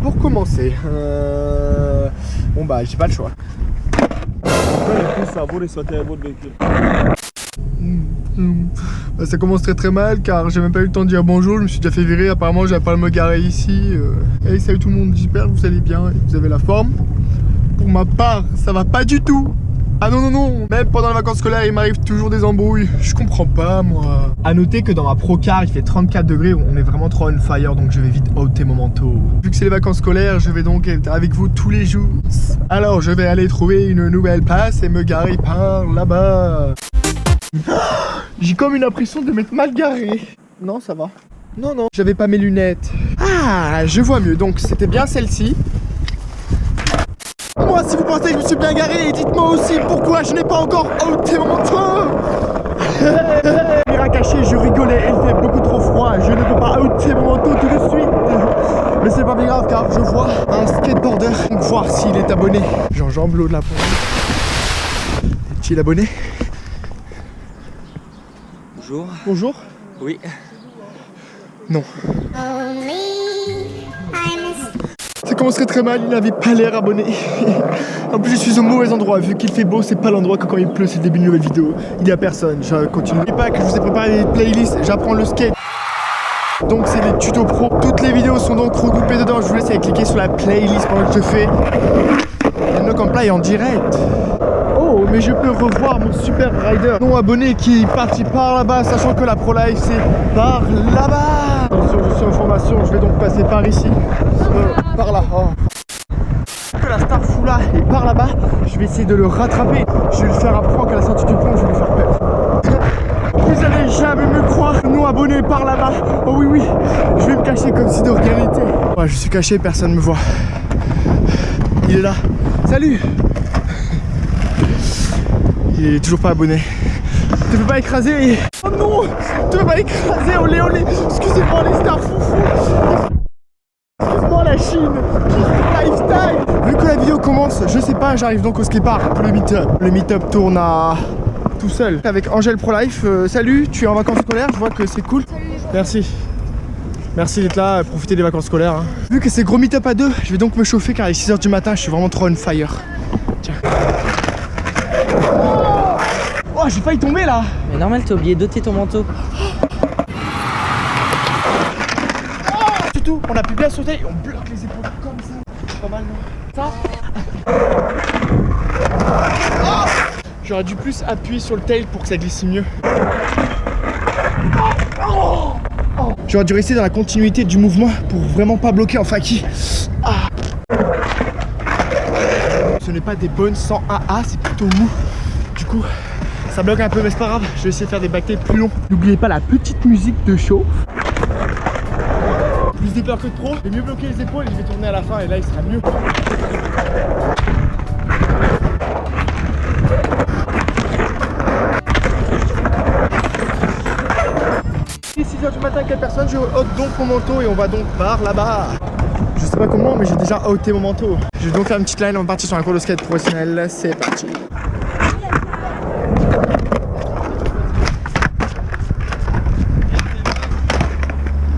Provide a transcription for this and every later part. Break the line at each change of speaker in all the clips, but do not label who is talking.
pour commencer, bon bah j'ai pas le choix. Ça commence très mal car j'ai même pas eu le temps de dire bonjour, je me suis déjà fait virer, apparemment j'ai pas à me garer ici. Hey, salut tout le monde, j'espère que vous allez bien et que vous avez la forme. Pour ma part, ça va pas du tout. Ah non, même pendant les vacances scolaires il m'arrive toujours des embrouilles, je comprends pas moi. A noter que dans ma Procar il fait 34 degrés, on est vraiment trop on fire, donc je vais vite ôter mon manteau. Vu que c'est les vacances scolaires, je vais donc être avec vous tous les jours. Alors je vais aller trouver une nouvelle place et me garer par là-bas. J'ai comme une impression de m'être mal garé. Non, ça va. Non, j'avais pas mes lunettes. Ah, je vois mieux, donc c'était bien celle-ci. Moi, si vous pensez que je me suis bien garé, dites-moi aussi pourquoi je n'ai pas encore ôté mon manteau. Caméra cachée, je rigolais, il fait beaucoup trop froid, je ne peux pas ôter mon manteau tout de suite. Mais c'est pas bien grave car je vois un skateboarder, donc voir s'il est abonné. Jean-Jean Blot de la Pointe. Est-il abonné?
Bonjour.
Bonjour.
Oui.
Non. Ça commencerait très mal, il n'avait pas l'air abonné. En plus je suis au mauvais endroit, vu qu'il fait beau, c'est pas l'endroit que quand il pleut, c'est le début d'une nouvelle vidéo. Il y a personne, je continue. N'oubliez pas que je vous ai préparé des playlists, j'apprends le skate. Donc c'est les tutos pro. Toutes les vidéos sont donc regroupées dedans, je vous laisse aller cliquer sur la playlist pendant que je fais le knock and play en direct. Oh, mais je peux revoir mon super rider non abonné qui est parti par là-bas, sachant que la Pro Life c'est par là-bas. Attention, je suis en formation, je vais donc passer par ici. Par là. Oh. Que la Star Foula est par là-bas, je vais essayer de le rattraper. Je vais le faire à point qu'à la sortie du pont, je vais lui faire peur. Vous allez jamais me croire, non abonné par là-bas. Oh oui, je vais me cacher comme si de rien n'était. Ouais, je suis caché, personne ne me voit. Il est là. Salut. Il est toujours pas abonné. Tu peux pas écraser. Oh non, tu peux pas écraser. Olé. Excusez-moi les stars foufou. Excuse-moi la Chine. Lifestyle. Vu que la vidéo commence, je sais pas, j'arrive donc au skatepark pour le meet-up. Le meet-up tourne à tout seul avec Angèle Pro Life. Salut, tu es en vacances scolaires, je vois que c'est cool. Merci. Merci d'être là, profiter des vacances scolaires. Hein. Vu que c'est gros meet-up à deux, je vais donc me chauffer car il est 6 h du matin, je suis vraiment trop on fire. Tiens. Oh, j'ai failli tomber là.
Mais normal, t'as oublié d'ôter ton manteau.
Du tout, on appuie bien sur le tail, on bloque les épaules comme ça. C'est pas mal, non? Ça. Oh, j'aurais dû plus appuyer sur le tail pour que ça glisse mieux. J'aurais dû rester dans la continuité du mouvement pour vraiment pas bloquer en faki. Ce n'est pas des bonnes sans AA, c'est plutôt mou. Du coup, ça bloque un peu, mais c'est pas grave. Je vais essayer de faire des backtails plus longs. N'oubliez pas la petite musique de chauffe. Plus de peur que de pro. Je vais mieux bloquer les épaules et je vais tourner à la fin et là il sera mieux. Il est 6 h du matin, quelle personne? Je ôte donc mon manteau et on va donc par là-bas. Je sais pas comment, mais j'ai déjà ôté mon manteau. Je vais donc faire une petite line, on va partir sur un cours de skate professionnel. C'est parti.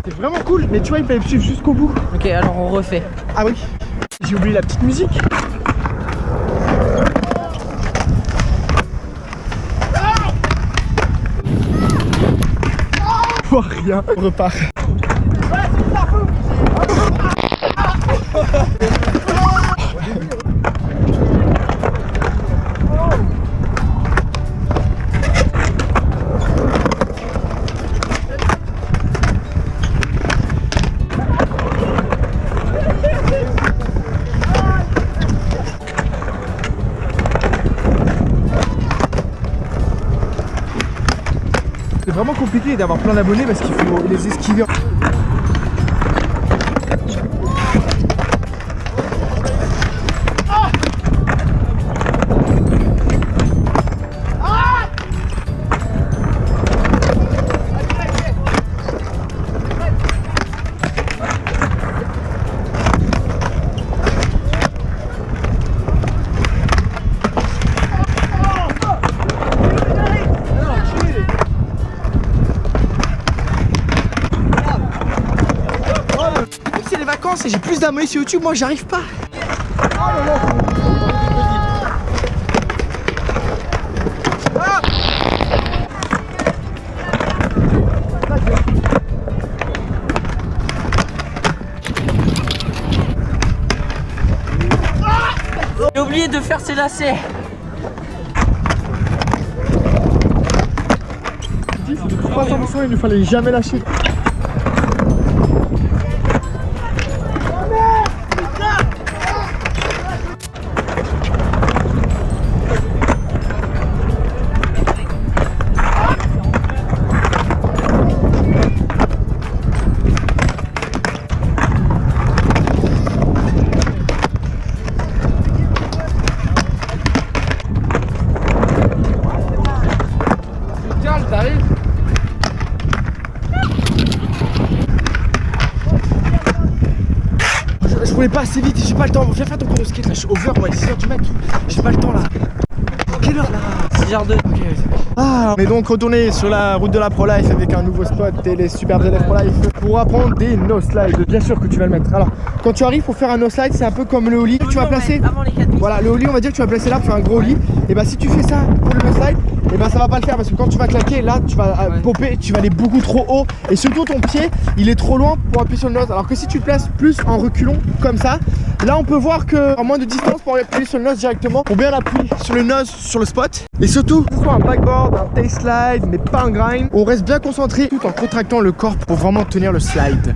C'est vraiment cool, mais tu vois, il fallait me suivre jusqu'au bout.
Ok, alors on refait.
Ah oui, j'ai oublié la petite musique. Je vois rien, on repart. C'est vraiment compliqué d'avoir plein d'abonnés parce qu'il faut les esquiver. vacances et j'ai plus d'abonnés sur YouTube, moi j'arrive pas.
J'ai oublié de faire ses lacets.
De 300%, il ne fallait jamais lâcher. Je voulais pas assez vite, j'ai pas le temps. Viens faire ton cours de skate là, je suis over, on va 10h du mat. J'ai pas le temps là. Quelle heure là?
6h02.
Ok, ah, mais donc retourner sur la route de la Pro Life avec un nouveau spot et les super élèves Pro Life pour apprendre des no slides. Bien sûr que tu vas le mettre. Alors, quand tu arrives pour faire un no slide, c'est un peu comme le ollie que tu vas placer.
Avant les 4
Voilà, le ollie, on va dire que tu vas placer là pour faire un gros ollie. Et bah, si tu fais ça pour le no slide, et bah ça va pas le faire parce que quand tu vas claquer, là tu vas popper, tu vas aller beaucoup trop haut et surtout ton pied il est trop loin pour appuyer sur le nose. Alors que si tu le places plus en reculons comme ça, là on peut voir que en moins de distance pour appuyer sur le nose directement, pour bien appuyer sur le nose sur le spot. Et surtout, que ce soit un backboard, un tail slide, mais pas un grind, on reste bien concentré tout en contractant le corps pour vraiment tenir le slide.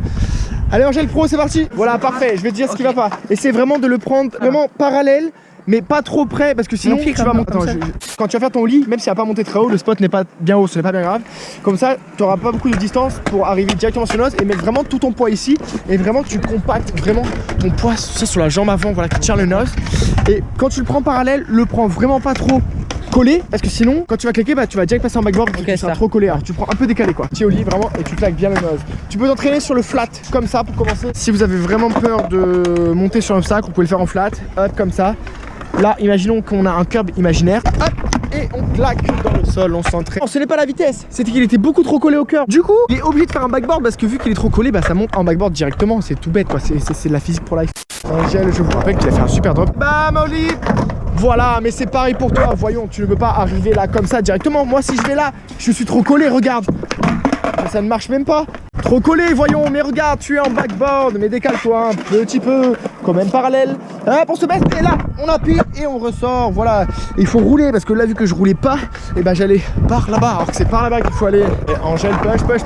Allez Angèle Pro, c'est parti. Voilà, parfait, je vais te dire ce qui va pas. Essaie vraiment de le prendre vraiment parallèle, mais pas trop près parce que sinon tu vas monter. Quand tu vas faire ton lit, même s'il n'a pas monté très haut, le spot n'est pas bien haut, ce n'est pas bien grave. Comme ça, tu n'auras pas beaucoup de distance pour arriver directement sur le nose et mettre vraiment tout ton poids ici. Et vraiment, tu compactes vraiment ton poids sur la jambe avant, voilà, qui tient le nose. Et quand tu le prends parallèle, le prends vraiment pas trop collé parce que sinon, quand tu vas claquer, bah, tu vas direct passer en backboard parce que tu seras trop collé. Alors tu prends un peu décalé quoi. Tu es au lit vraiment et tu claques bien le nose. Tu peux t'entraîner sur le flat comme ça pour commencer. Si vous avez vraiment peur de monter sur un obstacle, vous pouvez le faire en flat, hop, comme ça. Là, imaginons qu'on a un curb imaginaire, hop, et on claque dans le sol, on s'entraîne. Ce n'est pas la vitesse, c'était qu'il était beaucoup trop collé au curb. Du coup, il est obligé de faire un backboard parce que vu qu'il est trop collé, bah ça monte en backboard directement. C'est tout bête quoi, c'est de la physique pour life. Angèle, je vous rappelle qu'il a fait un super drop. Bam, Oli. Voilà, mais c'est pareil pour toi. Voyons, tu ne peux pas arriver là comme ça directement. Moi, si je vais là, je suis trop collé, regarde. Ça ne marche même pas. Trop collé, voyons, mais regarde, tu es en backboard, mais décale-toi un petit peu, quand même parallèle. Hop, on se baisse, et là, on appuie et on ressort, voilà. Il faut rouler, parce que là, vu que je roulais pas, et ben j'allais par là-bas, alors que c'est par là-bas qu'il faut aller. Et Angèle, push.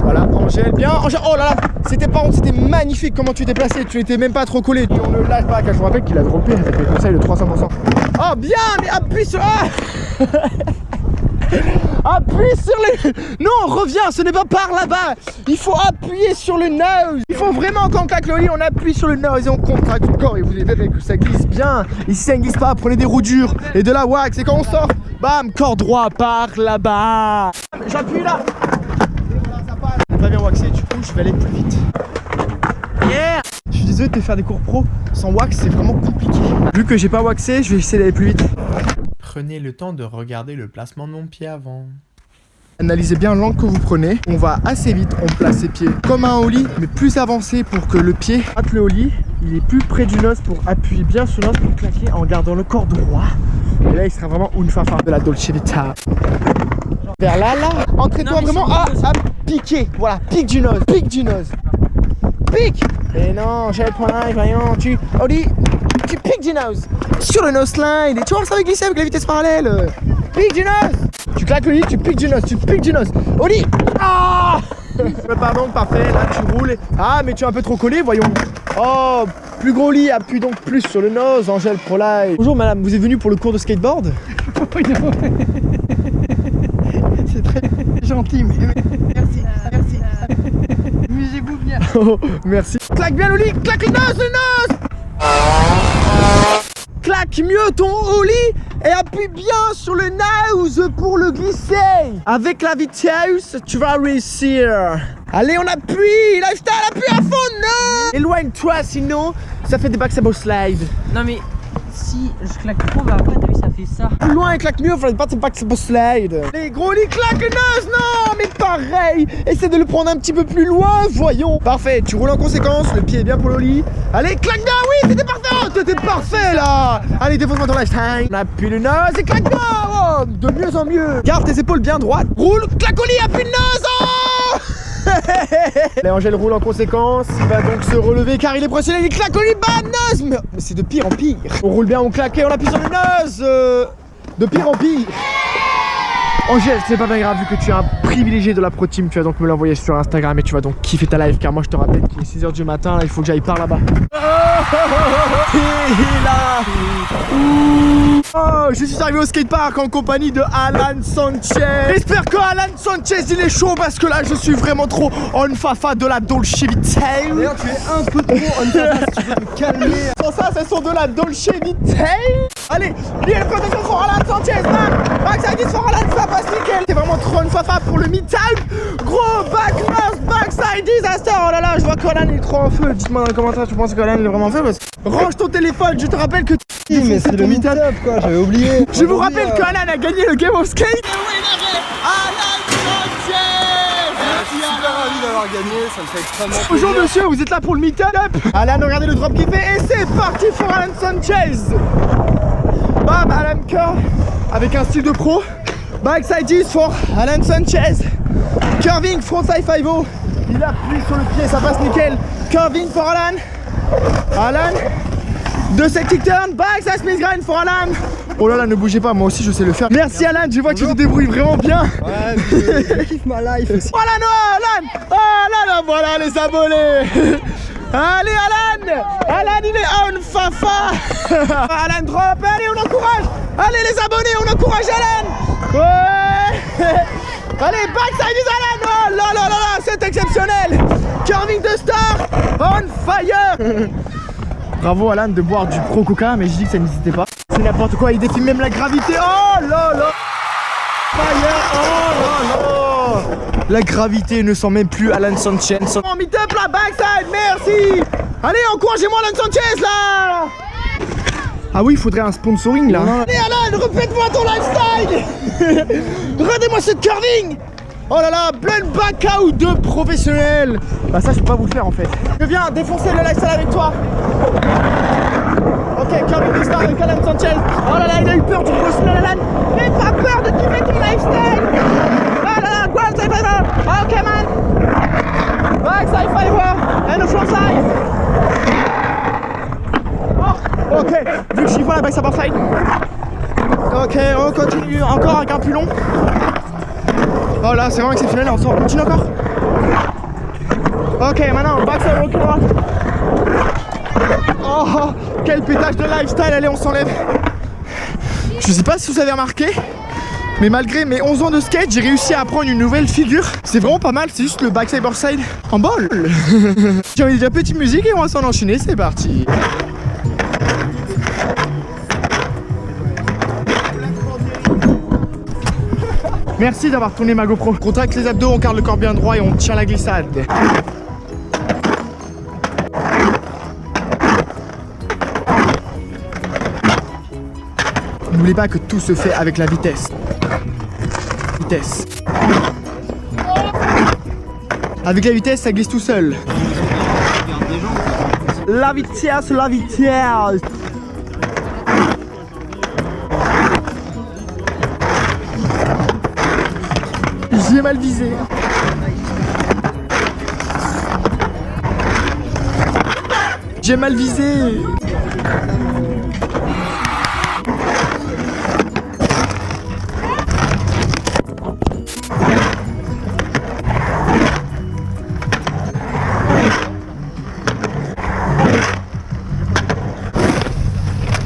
Voilà, Angèle, bien, Angèle, oh là là, c'était pas honte, c'était magnifique comment tu t'es placé, tu n'étais même pas trop collé. On ne lâche pas, car je vous rappelle qu'il a droppé avec le conseil de 300%. Oh, bien, mais appuie sur... Ah appuie sur les... Non, reviens, ce n'est pas par là-bas. Il faut appuyer sur le nose. Il faut vraiment, quand on claque le lit, on appuie sur le nose et on contracte le corps. Et vous verrez que ça glisse bien. Et si ça ne glisse pas, prenez des roues dures et de la wax. Et quand on sort, bam, corps droit par là-bas. J'appuie là. Ça passe. On va bien waxer, du coup, je vais aller plus vite. Yeah. Je suis désolé de te faire des cours pro sans wax, c'est vraiment compliqué. Vu que j'ai pas waxé, je vais essayer d'aller plus vite.
Prenez le temps de regarder le placement de mon pied avant.
Analysez bien l'angle que vous prenez. On va assez vite, on place ses pieds comme un ollie, mais plus avancé pour que le pied rate le ollie. Il est plus près du nose pour appuyer bien sur le nose pour claquer en gardant le corps droit. Et là, il sera vraiment une fafa de la Dolce Vita. Vers là, entraîne-toi vraiment à piquer. Voilà, pique du nose, pique. Et non, j'ai le point là, voyons, ollie, tu piques du nose sur le nose slide et tu vois ça va glisser avec la vitesse parallèle. Pique du nose. Tu claques le lit, tu piques du nose, Oli. Ah. Pardon, parfait, là tu roules. Ah, mais tu es un peu trop collé, voyons. Oh, plus gros lit, appuie donc plus sur le nose, Angèle Pro Life. Bonjour madame, vous êtes venue pour le cours de skateboard?
C'est très gentil, mais merci. Amusez-vous bien.
Oh, merci. Claque bien le lit, claque le nose. Claque mieux ton ollie et appuie bien sur le nose pour le glisser. Avec la vitesse, tu vas réussir. Allez, on appuie, lifestyle, appuie à fond, non. Éloigne-toi, sinon ça fait des backsabo slide.
Non mais si je claque trop, bah après t'as vu ça fait ça.
Plus loin, il claque mieux, faut pas que c'est pas slide. Les gros, il claque le nose, non, mais pareil. Essaie de le prendre un petit peu plus loin, voyons. Parfait, tu roules en conséquence, le pied est bien pour l'oli. Allez, claque non, oui, t'étais parfait, oh, t'étais parfait là. Allez, défonce-moi ton lifestyle. On appuie le nose et claque non, oh, de mieux en mieux. Garde tes épaules bien droites. Roule, claque au lit, appuie le nose, oh. Allez, Angèle roule en conséquence, il va donc se relever car il est professionnel, il claque au lit, bam, nose. Mais c'est de pire en pire. On roule bien, on claque et on appuie sur le nose. De pire en pire. Angèle, c'est pas bien grave vu que tu es un privilégié de la Pro Team, tu vas donc me l'envoyer sur Instagram et tu vas donc kiffer ta live car moi je te rappelle qu'il est 6 h du matin, là, il faut que j'aille par là-bas. Oh, je suis arrivé au skatepark en compagnie de Alan Sanchez. J'espère que Alan Sanchez il est chaud parce que là je suis vraiment trop on fafa de la Dolce Vita.
D'ailleurs tu es un peu trop on fafa, si tu peux te calmer.
Sans ça, c'est son de la Dolce Vita. Allez, lui le protection pour Alan Sanchez, man. Backside is for Alan, ça passe nickel. C'est vraiment trop une fafa pour le mid-type. Gros back nose, backside disaster. Oh là là, je vois qu'Alan est trop en feu. Dites-moi dans les commentaires, tu penses qu'Alan est vraiment en feu parce que... Range ton téléphone, je te rappelle que
Oui, mais c'est le mid-top quoi, j'avais oublié.
Je vous rappelle que Alan a gagné le Game of Skate.
Alan Sanchez. Je suis super ravi d'avoir gagné, ça me fait extrêmement plaisir.
Bonjour monsieur, vous êtes là pour le meet-up. Alan, regardez le drop qu'il fait et c'est parti pour Alan Sanchez. Bam, Alan Curve avec un style de pro. Backside 10 pour Alan Sanchez. Curving, frontside 5-0. Il appuie sur le pied, ça passe nickel. Curving pour Alan. Alan. Deux side kick turn, backside Smith grind pour Alan. Oh là là, ne bougez pas, moi aussi je sais le faire. Merci Alan, je vois que tu te débrouilles vraiment bien.
Ouais, je kiffe ma life aussi.
Voilà, non, Alan. Oh là là, voilà les abonnés. Allez Alan. Alan il est on fafa. Alan drop, allez on encourage. Allez les abonnés, on encourage Alan. Ouais. Allez, backside is Alan. Oh là là là là, c'est exceptionnel. Curving de star, on fire. Bravo Alan de boire du pro coca, mais je dis que ça n'hésitait pas. C'est n'importe quoi, il défie même la gravité. Oh là là. Fire, oh là là. La gravité ne sent même plus Alan Sanchez. Oh, meet up la backside, merci. Allez, encouragez-moi Alan Sanchez là. Ah oui, il faudrait un sponsoring là. Allez Alan, répète-moi ton lifestyle. Regardez-moi ce curving. Oh là là, blend back out de professionnel. Bah ça je peux pas vous le faire en fait. Je viens défoncer le lifestyle avec toi. Ok, curving de star avec Alan Sanchez. Oh là là, il a eu peur du professionnel Alan. Mais pas peur de kiffer ton lifestyle. Oh là là, ground side fiver. Ok man. Backside fiver. And the front side. Oh, ok, vu que je suis pas la backside upside. Ok, on continue encore avec un plus long. Oh là, c'est vraiment exceptionnel, on continue encore. Ok, maintenant, backside rock rock. Oh, quel pétage de lifestyle, allez, on s'enlève. Je sais pas si vous avez remarqué, mais malgré mes 11 ans de skate, j'ai réussi à apprendre une nouvelle figure. C'est vraiment pas mal, c'est juste le backside boardside en bol. J'ai envie de dire petite musique et on va s'en enchaîner, c'est parti. Merci d'avoir tourné ma GoPro. Contracte les abdos, on garde le corps bien droit et on tient la glissade. N'oubliez pas que tout se fait avec la vitesse. Vitesse. Avec la vitesse, ça glisse tout seul. La vitesse, la vitesse. J'ai mal visé. J'ai mal visé.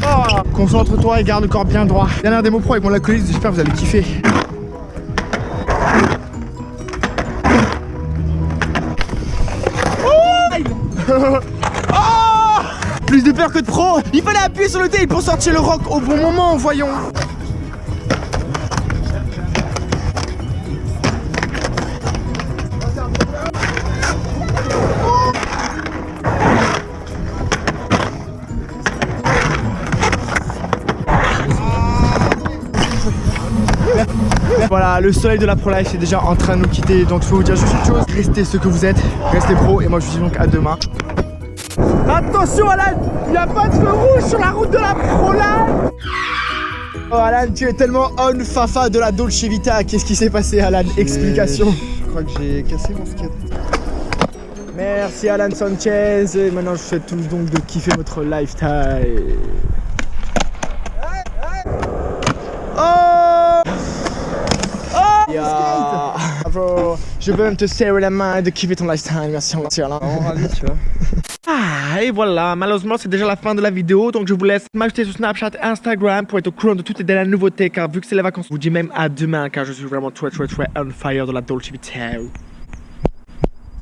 Oh, concentre-toi et garde le corps bien droit. Dernière démo pro avec mon acolyte, j'espère que vous allez kiffer. Oh, plus de peur que de pro. Il fallait appuyer sur le tail pour sortir le rock au bon moment, voyons. Voilà, le soleil de la Pro Life est déjà en train de nous quitter. Donc je peux vous dire juste une chose, restez ce que vous êtes, restez pro. Et moi je vous dis donc à demain. Attention Alan, il n'y a pas de feu rouge sur la route de la Pro Life. Oh Alan, tu es tellement on fafa de la Dolce Vita. Qu'est-ce qui s'est passé Alan? Explication.
Je crois que j'ai cassé mon skate.
Merci Alan Sanchez. Et maintenant je vous souhaite tous donc de kiffer votre lifetime. Oh! Oh! Yeah. Bro, je veux même te serrer la main et de kiffer ton lifetime. Merci Alan.
On ravi, tu vois.
Ah, et voilà, malheureusement c'est déjà la fin de la vidéo, donc je vous laisse m'ajouter sur Snapchat et Instagram pour être au courant de toutes les dernières nouveautés, car vu que c'est les vacances, je vous dis même à demain, car je suis vraiment très on fire de la Dolce Vita.